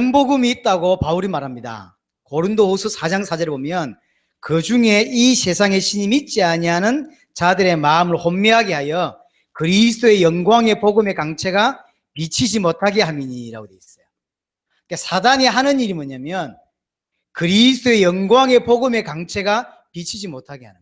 다른 복음이 있다고 바울이 말합니다. 고린도후서 4장 4절에 보면 그 중에 이 세상의 신이 믿지 아니하는 자들의 마음을 혼미하게 하여 그리스도의 영광의 복음의 강체가 비치지 못하게 함이니라고 되어 있어요. 그러니까 사단이 하는 일이 뭐냐면 그리스도의 영광의 복음의 강체가 비치지 못하게 하는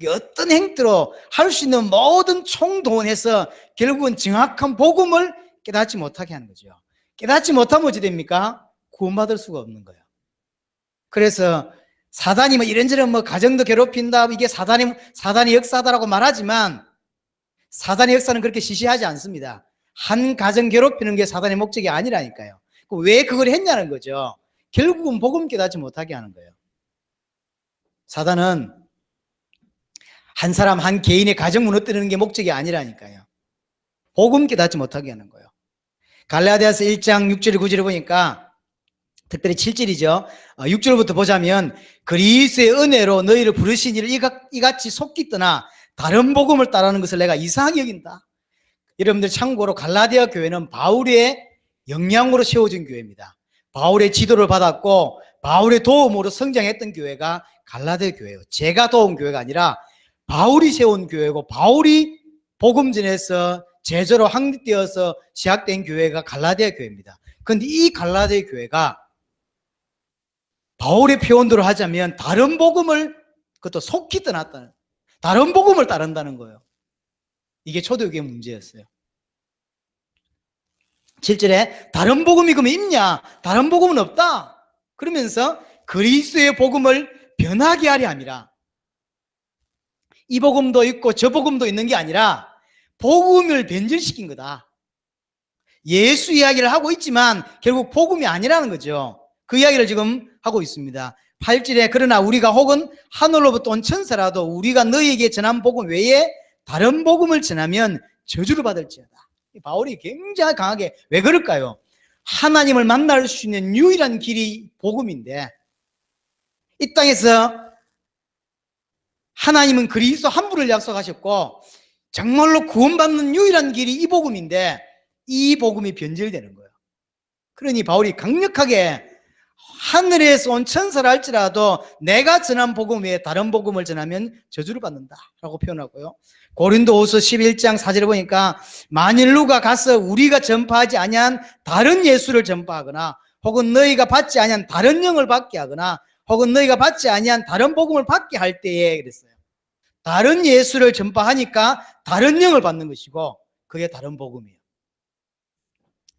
거예요. 어떤 행태로 할 수 있는 모든 총동원해서 결국은 정확한 복음을 깨닫지 못하게 하는 거죠. 깨닫지 못하면 어찌 됩니까? 구원받을 수가 없는 거예요. 그래서 사단이 뭐 이런저런 뭐 가정도 괴롭힌다, 이게 사단의 역사다라고 말하지만 사단의 역사는 그렇게 시시하지 않습니다. 한 가정 괴롭히는 게 사단의 목적이 아니라니까요. 왜 그걸 했냐는 거죠. 결국은 복음 깨닫지 못하게 하는 거예요. 사단은 한 사람, 한 개인의 가정 무너뜨리는 게 목적이 아니라니까요. 복음 깨닫지 못하게 하는 거예요. 갈라디아서 1장 6절 9절에 보니까 특별히 7절이죠. 6절부터 보자면 그리스도의 은혜로 너희를 부르신 이를 이같이 속기 떠나 다른 복음을 따르는 것을 내가 이상하게 여긴다. 여러분들 참고로 갈라디아 교회는 바울의 영향으로 세워진 교회입니다. 바울의 지도를 받았고 바울의 도움으로 성장했던 교회가 갈라디아 교회예요. 제가 도운 교회가 아니라 바울이 세운 교회고 바울이 복음 전해서 제자로 확립되어서 시작된 교회가 갈라디아 교회입니다. 그런데 이 갈라디아 교회가 바울의 표현대로 하자면 다른 복음을 그것도 속히 떠났다는, 다른 복음을 따른다는 거예요. 이게 초대교회의 문제였어요. 7절에 다른 복음이 그러면 있냐? 다른 복음은 없다. 그러면서 그리스도의 복음을 변하게 하려 함이라. 이 복음도 있고 저 복음도 있는 게 아니라 복음을 변질시킨 거다. 예수 이야기를 하고 있지만 결국 복음이 아니라는 거죠. 그 이야기를 지금 하고 있습니다. 8절에 그러나 우리가 혹은 하늘로부터 온 천사라도 우리가 너희에게 전한 복음 외에 다른 복음을 전하면 저주를 받을지어다. 바울이 굉장히 강하게, 왜 그럴까요? 하나님을 만날 수 있는 유일한 길이 복음인데 이 땅에서 하나님은 그리스도 한 분을 약속하셨고 정말로 구원받는 유일한 길이 이 복음인데 이 복음이 변질되는 거예요. 그러니 바울이 강력하게 하늘에서 온 천사라 할지라도 내가 전한 복음 외에 다른 복음을 전하면 저주를 받는다라고 표현하고요. 고린도후서 11장 4절에 보니까 만일 누가 가서 우리가 전파하지 아니한 다른 예수를 전파하거나 혹은 너희가 받지 아니한 다른 영을 받게 하거나 혹은 너희가 받지 아니한 다른 복음을 받게 할 때에 그랬어요. 다른 예수를 전파하니까 다른 영을 받는 것이고 그게 다른 복음이에요.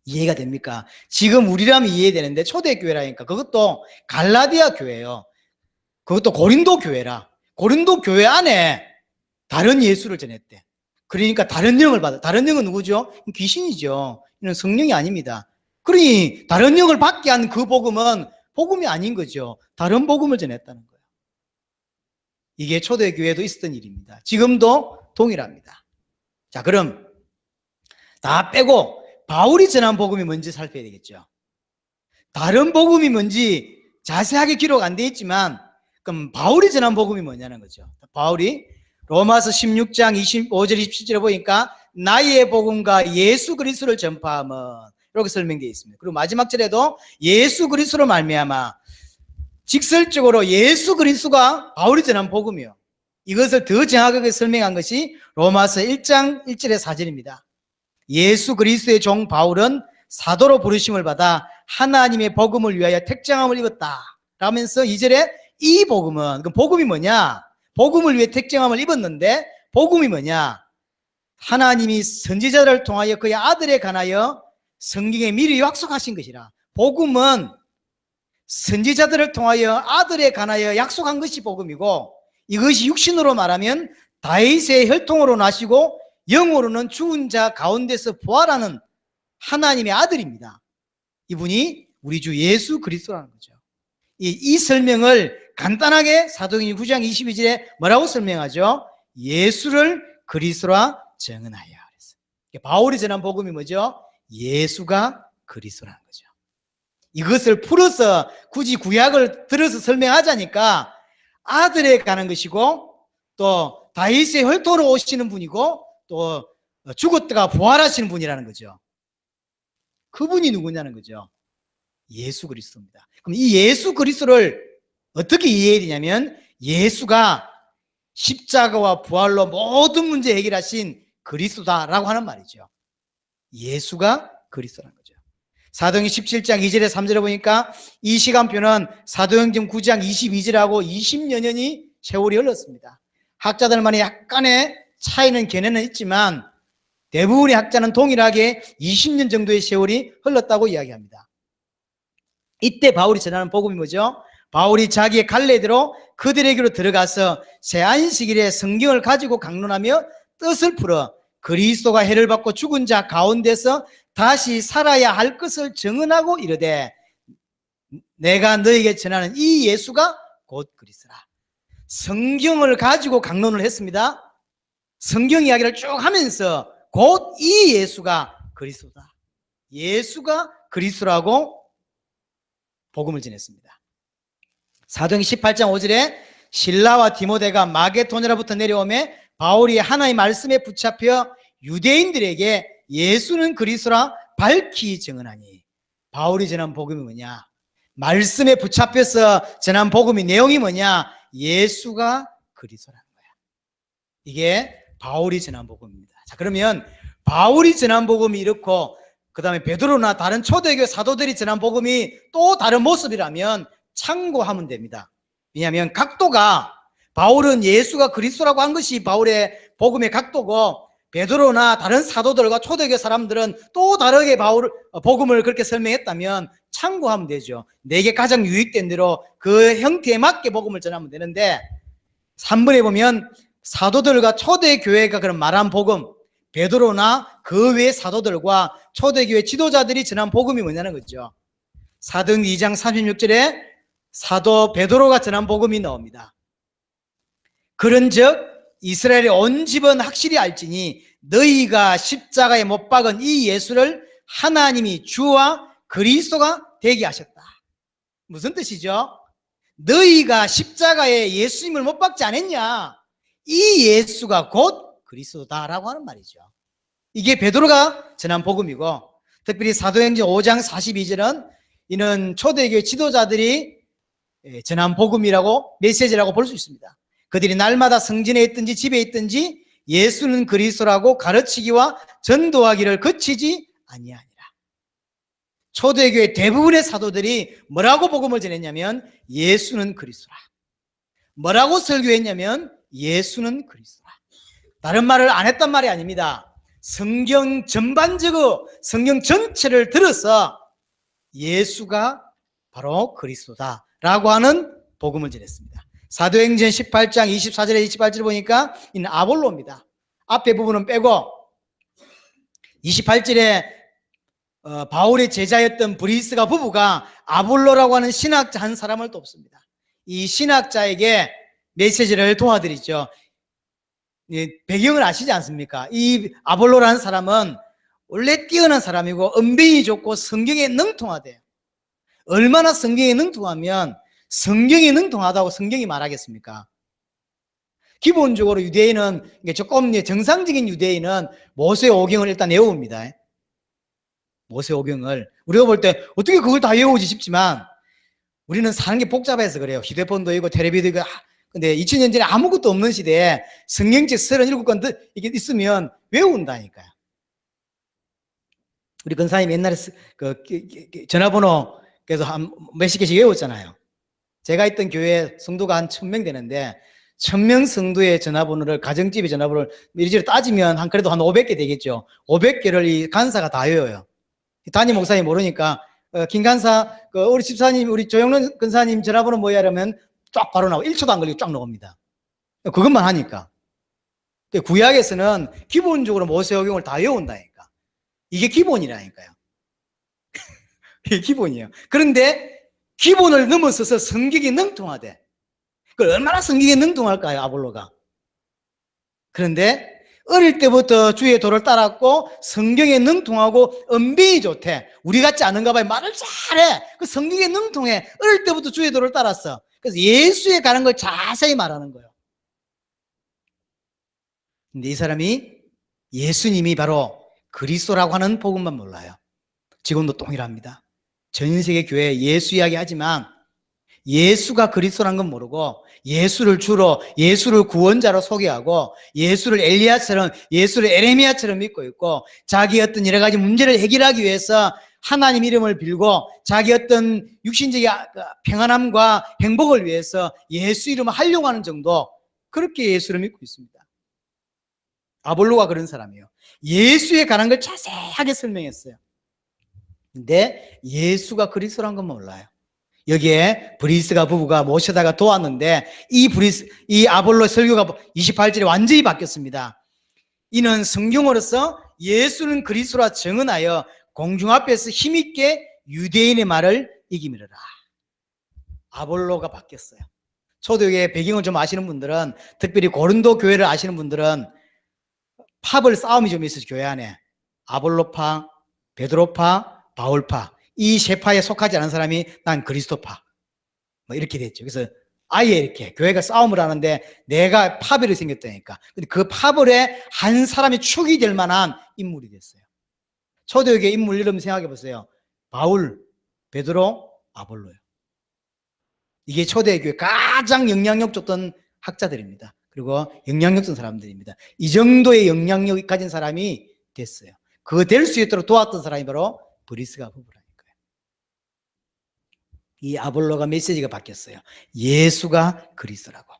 이해가 됩니까? 지금 우리라면 이해되는데 초대교회라니까 그것도 갈라디아 교회예요. 그것도 고린도 교회라. 고린도 교회 안에 다른 예수를 전했대. 그러니까 다른 영을 받아. 다른 영은 누구죠? 귀신이죠. 이는 성령이 아닙니다. 그러니 다른 영을 받게 한 그 복음은 복음이 아닌 거죠. 다른 복음을 전했다는 거예요. 이게 초대교회도 있었던 일입니다. 지금도 동일합니다. 자, 그럼 다 빼고 바울이 전한 복음이 뭔지 살펴야 되겠죠. 다른 복음이 뭔지 자세하게 기록 안 돼 있지만 그럼 바울이 전한 복음이 뭐냐는 거죠. 바울이 로마서 16장 25절 27절에 보니까 나의 복음과 예수 그리스도를 전파함은 이렇게 설명되어 있습니다. 그리고 마지막 절에도 예수 그리스도로 말미암아 직설적으로 예수 그리스도가 바울이 전한 복음이요. 이것을 더 정확하게 설명한 것이 로마서 1장 1절의 4절입니다. 예수 그리스도의 종 바울은 사도로 부르심을 받아 하나님의 복음을 위하여 택정함을 입었다 라면서 2절에 이 복음은, 그 복음이 뭐냐? 복음을 위해 택정함을 입었는데 복음이 뭐냐? 하나님이 선지자들을 통하여 그의 아들에 관하여 성경에 미리 약속하신 것이라. 복음은 선지자들을 통하여 아들에 관하여 약속한 것이 복음이고 이것이 육신으로 말하면 다윗의 혈통으로 나시고 영으로는 죽은 자 가운데서 부활하는 하나님의 아들입니다. 이분이 우리 주 예수 그리스도라는 거죠. 이 설명을 간단하게 사도행전 9장 22절에 뭐라고 설명하죠? 예수를 그리스도라 정언하여 그랬어요. 바울이 전한 복음이 뭐죠? 예수가 그리스도라는 거죠. 이것을 풀어서 굳이 구약을 들어서 설명하자니까 아들에 가는 것이고 또 다윗의 혈통으로 오시는 분이고 또 죽었다가 부활하시는 분이라는 거죠. 그분이 누구냐는 거죠. 예수 그리스도입니다. 그럼 이 예수 그리스도를 어떻게 이해해야 되냐면 예수가 십자가와 부활로 모든 문제 해결하신 그리스도다라고 하는 말이죠. 예수가 그리스도라는 거죠. 사도행전 17장 2절에 3절에 보니까 이 시간표는 사도행전 9장 22절하고 20여 년이 세월이 흘렀습니다. 학자들만의 약간의 차이는 견해는 있지만 대부분의 학자는 동일하게 20년 정도의 세월이 흘렀다고 이야기합니다. 이때 바울이 전하는 복음이 뭐죠? 바울이 자기의 갈래대로 그들에게로 들어가서 새 안식일에 성경을 가지고 강론하며 뜻을 풀어 그리스도가 해를 받고 죽은 자 가운데서 다시 살아야 할 것을 증언하고 이르되 내가 너에게 전하는 이 예수가 곧 그리스도라. 성경을 가지고 강론을 했습니다. 성경 이야기를 쭉 하면서 곧 이 예수가 그리스도다. 예수가 그리스도라고 복음을 전했습니다. 사도행전 18장 5절에 실라와 디모데가 마게도냐로부터 내려오매 바울이 하나님의 말씀에 붙잡혀 유대인들에게 예수는 그리스도라 밝히 증언하니, 바울이 전한 복음이 뭐냐? 말씀에 붙잡혀서 전한 복음이 내용이 뭐냐? 예수가 그리스도라는 거야. 이게 바울이 전한 복음입니다. 자, 그러면 바울이 전한 복음이 이렇고 그 다음에 베드로나 다른 초대교회 사도들이 전한 복음이 또 다른 모습이라면 참고하면 됩니다. 왜냐하면 각도가, 바울은 예수가 그리스도라고 한 것이 바울의 복음의 각도고 베드로나 다른 사도들과 초대교회 사람들은 또 다르게 복음을 그렇게 설명했다면 참고하면 되죠. 내게 가장 유익된 대로 그 형태에 맞게 복음을 전하면 되는데 3번에 보면 사도들과 초대교회가 그런 말한 복음, 베드로나 그 외의 사도들과 초대교회 지도자들이 전한 복음이 뭐냐는 거죠. 사도행전 2장 36절에 사도 베드로가 전한 복음이 나옵니다. 그런즉 이스라엘의 온 집은 확실히 알지니 너희가 십자가에 못 박은 이 예수를 하나님이 주와 그리스도가 되게 하셨다. 무슨 뜻이죠? 너희가 십자가에 예수님을 못 박지 않았냐? 이 예수가 곧 그리스도다라고 하는 말이죠. 이게 베드로가 전한 복음이고, 특별히 사도행전 5장 42절은 이는 초대교회 지도자들이 전한 복음이라고, 메시지라고 볼 수 있습니다. 그들이 날마다 성전에 있든지 집에 있든지 예수는 그리스도라고 가르치기와 전도하기를 그치지 아니하니라. 초대교회 대부분의 사도들이 뭐라고 복음을 전했냐면 예수는 그리스도라. 뭐라고 설교했냐면 예수는 그리스도라. 다른 말을 안 했단 말이 아닙니다. 성경 전반적으로 성경 전체를 들어서 예수가 바로 그리스도다라고 하는 복음을 전했습니다. 사도행전 18장 24절에 28절을 보니까 이는 아볼로입니다. 앞에 부분은 빼고 28절에 바울의 제자였던 브리스가 부부가 아볼로라고 하는 신학자 한 사람을 돕습니다. 이 신학자에게 메시지를 도와드리죠. 배경을 아시지 않습니까? 이 아볼로라는 사람은 원래 뛰어난 사람이고 언변이 좋고 성경에 능통하대요. 얼마나 성경에 능통하면 성경이 능통하다고 성경이 말하겠습니까? 기본적으로 유대인은 조금 정상적인 유대인은 모세오경을 일단 외웁니다. 모세오경을 우리가 볼 때 어떻게 그걸 다 외우지 싶지만 우리는 사는 게 복잡해서 그래요. 휴대폰도 있고 텔레비도 있고. 근데 2000년 전에 아무것도 없는 시대에 성경책 37권 이게 있으면 외운다니까요. 우리 근사님 옛날에 전화번호 그래서 한 몇십 개씩 외웠잖아요. 제가 있던 교회 성도가 한 1000명 되는데 1000명 성도의 전화번호를, 가정집의 전화번호를 이리저리 따지면 한 그래도 한 500개 되겠죠. 500개를 이 간사가 다 외워요. 담임 목사님 모르니까 김 간사, 우리 집사님, 우리 조영론 근사님 전화번호 뭐야 이러면 쫙 바로 나오고 1초도 안 걸리고 쫙 나옵니다. 그것만 하니까. 구약에서는 기본적으로 모세오경을 다 외운다니까. 이게 기본이라니까요. 이게 기본이에요. 그런데 기본을 넘어서서 성경이 능통하대. 그 얼마나 성경에 능통할까요, 아볼로가? 그런데 어릴 때부터 주의 도를 따랐고 성경에 능통하고 언변이 좋대. 우리 같지 않은가 봐요. 말을 잘해. 그 성경에 능통해. 어릴 때부터 주의 도를 따랐어. 그래서 예수에 가는 걸 자세히 말하는 거예요. 근데 이 사람이 예수님이 바로 그리스도라고 하는 복음만 몰라요. 지금도 동일합니다. 전 세계 교회 예수 이야기 하지만 예수가 그리스도라는 건 모르고 예수를 주로 예수를 구원자로 소개하고 예수를 엘리야처럼 예수를 에레미야처럼 믿고 있고 자기 어떤 여러 가지 문제를 해결하기 위해서 하나님 이름을 빌고 자기 어떤 육신적인 평안함과 행복을 위해서 예수 이름을 활용하는 정도, 그렇게 예수를 믿고 있습니다. 아볼로가 그런 사람이에요. 예수에 관한 걸 자세하게 설명했어요. 근데 예수가 그리스도란 건 몰라요. 여기에 브리스가 부부가 모셔다가 도왔는데 이 아볼로 설교가 28절에 완전히 바뀌었습니다. 이는 성경으로서 예수는 그리스도라 증언하여 공중 앞에서 힘있게 유대인의 말을 이기미르라. 아볼로가 바뀌었어요. 초대교회 배경을 좀 아시는 분들은, 특별히 고린도 교회를 아시는 분들은 파벌 싸움이 좀 있어요. 교회 안에 아볼로파, 베드로파, 바울파, 이 세 파에 속하지 않은 사람이 난 그리스도파 뭐 이렇게 됐죠. 그래서 아예 이렇게 교회가 싸움을 하는데 내가 파벌이 생겼다니까. 근데 그 파벌에 한 사람이 축이 될 만한 인물이 됐어요. 초대교회 인물 이름 생각해 보세요. 바울, 베드로, 아볼로요. 이게 초대교회 가장 영향력 줬던 학자들입니다. 그리고 영향력 준 사람들입니다. 이 정도의 영향력이 가진 사람이 됐어요. 그거 될 수 있도록 도왔던 사람이 바로 브리스가 부부라니까요. 이 아볼로가 메시지가 바뀌었어요. 예수가 그리스도라고.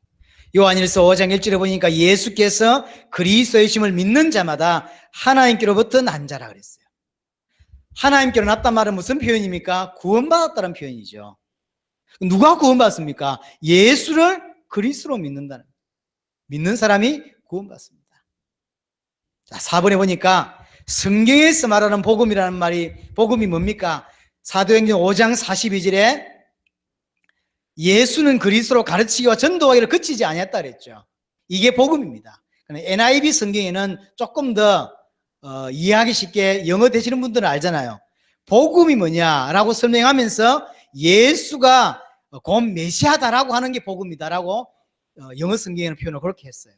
요한일서 5장 1절에 보니까 예수께서 그리스도의 심을 믿는 자마다 하나님께로부터 난 자라 그랬어요. 하나님께로 났단 말은 무슨 표현입니까? 구원받았다는 표현이죠. 누가 구원받습니까? 예수를 그리스도로 믿는 사람이 구원받습니다. 자, 4번에 보니까 성경에서 말하는 복음이라는 말이, 복음이 뭡니까? 사도행전 5장 42절에 예수는 그리스도로 가르치기와 전도하기를 그치지 아니했다 그랬죠. 이게 복음입니다. NIV 성경에는 조금 더 이해하기 쉽게, 영어 되시는 분들은 알잖아요. 복음이 뭐냐라고 설명하면서 예수가 곧 메시아다라고 하는 게 복음이다라고 영어 성경에는 표현을 그렇게 했어요.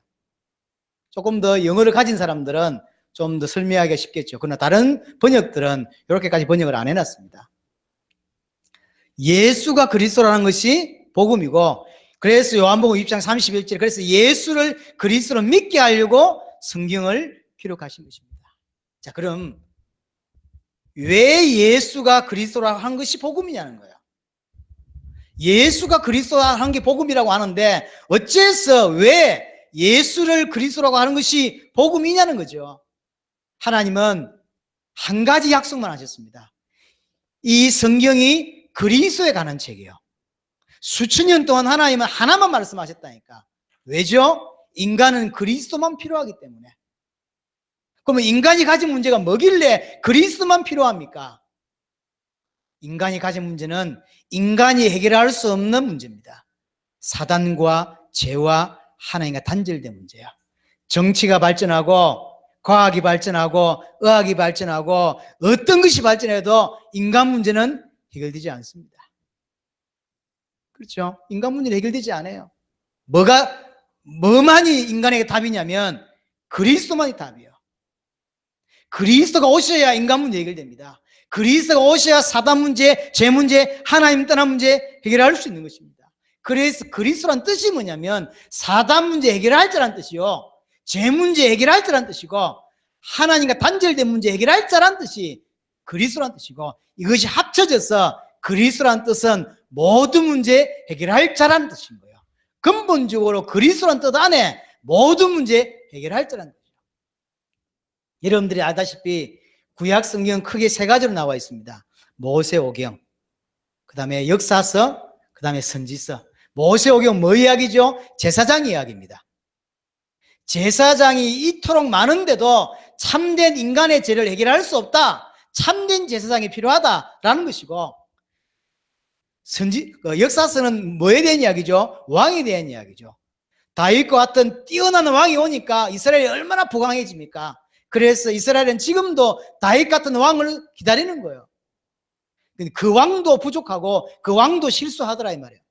조금 더 영어를 가진 사람들은 좀 더 설명하기가 쉽겠죠. 그러나 다른 번역들은 이렇게까지 번역을 안 해놨습니다. 예수가 그리스도라는 것이 복음이고, 그래서 요한복음 6장 31절에 그래서 예수를 그리스도로 믿게 하려고 성경을 기록하신 것입니다. 자, 그럼 왜 예수가 그리스도라고 하는 것이 복음이냐는 거예요. 예수가 그리스도라 하는 게 복음이라고 하는데 어째서 왜 예수를 그리스도라고 하는 것이 복음이냐는 거죠. 하나님은 한 가지 약속만 하셨습니다. 이 성경이 그리스도에 관한 책이에요. 수천 년 동안 하나님은 하나만 말씀하셨다니까. 왜죠? 인간은 그리스도만 필요하기 때문에. 그러면 인간이 가진 문제가 뭐길래 그리스도만 필요합니까? 인간이 가진 문제는 인간이 해결할 수 없는 문제입니다. 사단과 죄와 하나님과 단절된 문제예요. 정치가 발전하고 과학이 발전하고 의학이 발전하고 어떤 것이 발전해도 인간 문제는 해결되지 않습니다. 그렇죠? 인간 문제는 해결되지 않아요. 뭐만이 인간에게 답이냐면 그리스도만이 답이에요. 그리스도가 오셔야 인간 문제 해결됩니다. 그리스도가 오셔야 사단 문제, 죄 문제, 하나님 떠난 문제 해결할 수 있는 것입니다. 그래서 그리스도란 뜻이 뭐냐면 사단 문제 해결할 자란 뜻이요, 죄 문제 해결할 자란 뜻이고, 하나님과 단절된 문제 해결할 자란 뜻이 그리스도란 뜻이고, 이것이 합쳐져서 그리스도란 뜻은 모든 문제 해결할 자란 뜻인 거예요. 근본적으로 그리스도란 뜻 안에 모든 문제 해결할 자란 뜻이에요. 여러분들이 알다시피 구약 성경은 크게 세 가지로 나와 있습니다. 모세오경, 그 다음에 역사서, 그 다음에 선지서. 모세오경 뭐 이야기죠? 제사장 이야기입니다. 제사장이 이토록 많은데도 참된 인간의 죄를 해결할 수 없다, 참된 제사장이 필요하다라는 것이고, 역사서는 뭐에 대한 이야기죠? 왕에 대한 이야기죠. 다윗과 같은 뛰어난 왕이 오니까 이스라엘이 얼마나 부강해집니까? 그래서 이스라엘은 지금도 다윗 같은 왕을 기다리는 거예요. 근데 그 왕도 부족하고 그 왕도 실수하더라 이 말이에요.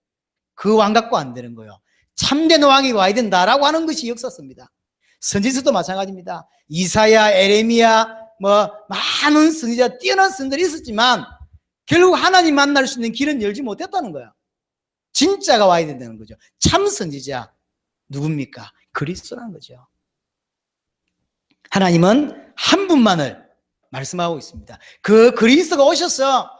그 왕 갖고 안 되는 거예요. 참된 왕이 와야 된다라고 하는 것이 역사서입니다. 선지서도 마찬가지입니다. 이사야, 에레미야, 많은 선지자, 뛰어난 선들이 있었지만 결국 하나님 만날 수 있는 길은 열지 못했다는 거야. 진짜가 와야 된다는 거죠. 참 선지자 누굽니까? 그리스도라는 거죠. 하나님은 한 분만을 말씀하고 있습니다. 그 그리스도가 오셔서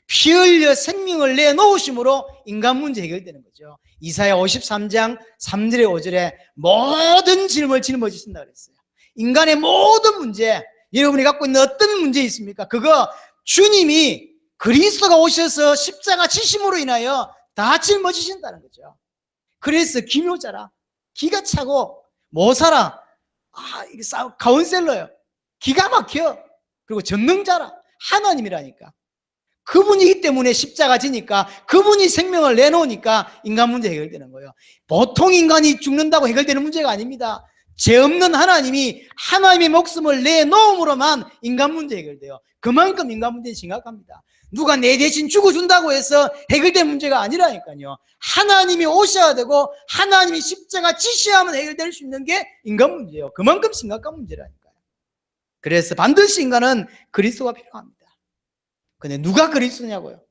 피 흘려 생명을 내놓으심으로 인간 문제 해결되는 거죠. 이사야 53장 3절에 5절에 모든 질문을 짊어지신다 그랬어요. 인간의 모든 문제, 여러분이 갖고 있는 어떤 문제 있습니까? 그거 주님이 그리스도가 오셔서 십자가 지심으로 인하여 다 짊어지신다는 거죠. 그래서 기묘자라, 기가 차고 못 살아, 이게 카운셀러예요. 기가 막혀. 그리고 전능자라, 하나님이라니까. 그분이기 때문에 십자가 지니까, 그분이 생명을 내놓으니까 인간 문제 해결되는 거예요. 보통 인간이 죽는다고 해결되는 문제가 아닙니다. 죄 없는 하나님이 하나님의 목숨을 내놓음으로만 인간 문제 해결돼요. 그만큼 인간 문제는 심각합니다. 누가 내 대신 죽어준다고 해서 해결된 문제가 아니라니까요. 하나님이 오셔야 되고 하나님이 십자가 지시하면 해결될 수 있는 게 인간 문제예요. 그만큼 심각한 문제라니까요. 그래서 반드시 인간은 그리스도가 필요합니다. 근데 누가 그리스도냐고요?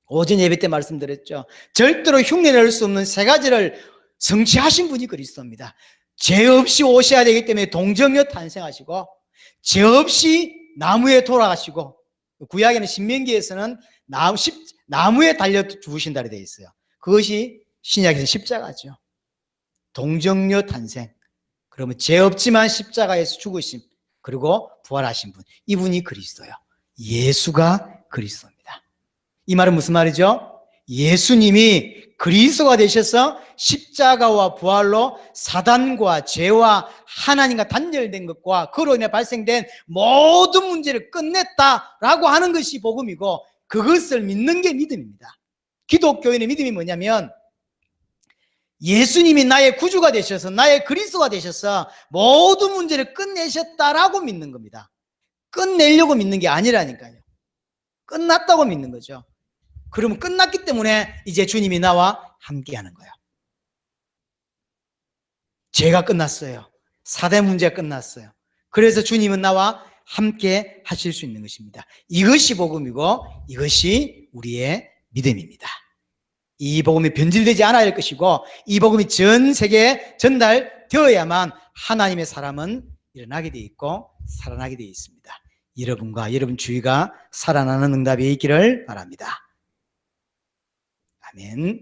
오전 예배 때 말씀드렸죠. 절대로 흉내낼 수 없는 세 가지를 성취하신 분이 그리스도입니다. 죄 없이 오셔야 되기 때문에 동정녀 탄생하시고, 죄 없이 나무에 돌아가시고, 구약에는 신명기에서는 나무에 달려 죽으신다 되어 있어요. 그것이 신약에서 십자가죠. 동정녀 탄생, 그러면 죄 없지만 십자가에서 죽으심, 그리고 부활하신 분, 이분이 그리스도예요. 예수가 그리스도입니다. 이 말은 무슨 말이죠? 예수님이 그리스도가 되셔서 십자가와 부활로 사단과 죄와 하나님과 단절된 것과 그로 인해 발생된 모든 문제를 끝냈다라고 하는 것이 복음이고, 그것을 믿는 게 믿음입니다. 기독교인의 믿음이 뭐냐면, 예수님이 나의 구주가 되셔서 나의 그리스도가 되셔서 모든 문제를 끝내셨다라고 믿는 겁니다. 끝내려고 믿는 게 아니라니까요. 끝났다고 믿는 거죠. 그러면 끝났기 때문에 이제 주님이 나와 함께 하는 거예요. 죄가 끝났어요. 사대 문제가 끝났어요. 그래서 주님은 나와 함께 하실 수 있는 것입니다. 이것이 복음이고 이것이 우리의 믿음입니다. 이 복음이 변질되지 않아야 할 것이고, 이 복음이 전 세계에 전달되어야만 하나님의 사람은 일어나게 되어 있고 살아나게 되어 있습니다. 여러분과 여러분 주위가 살아나는 응답이 있기를 바랍니다. 아멘.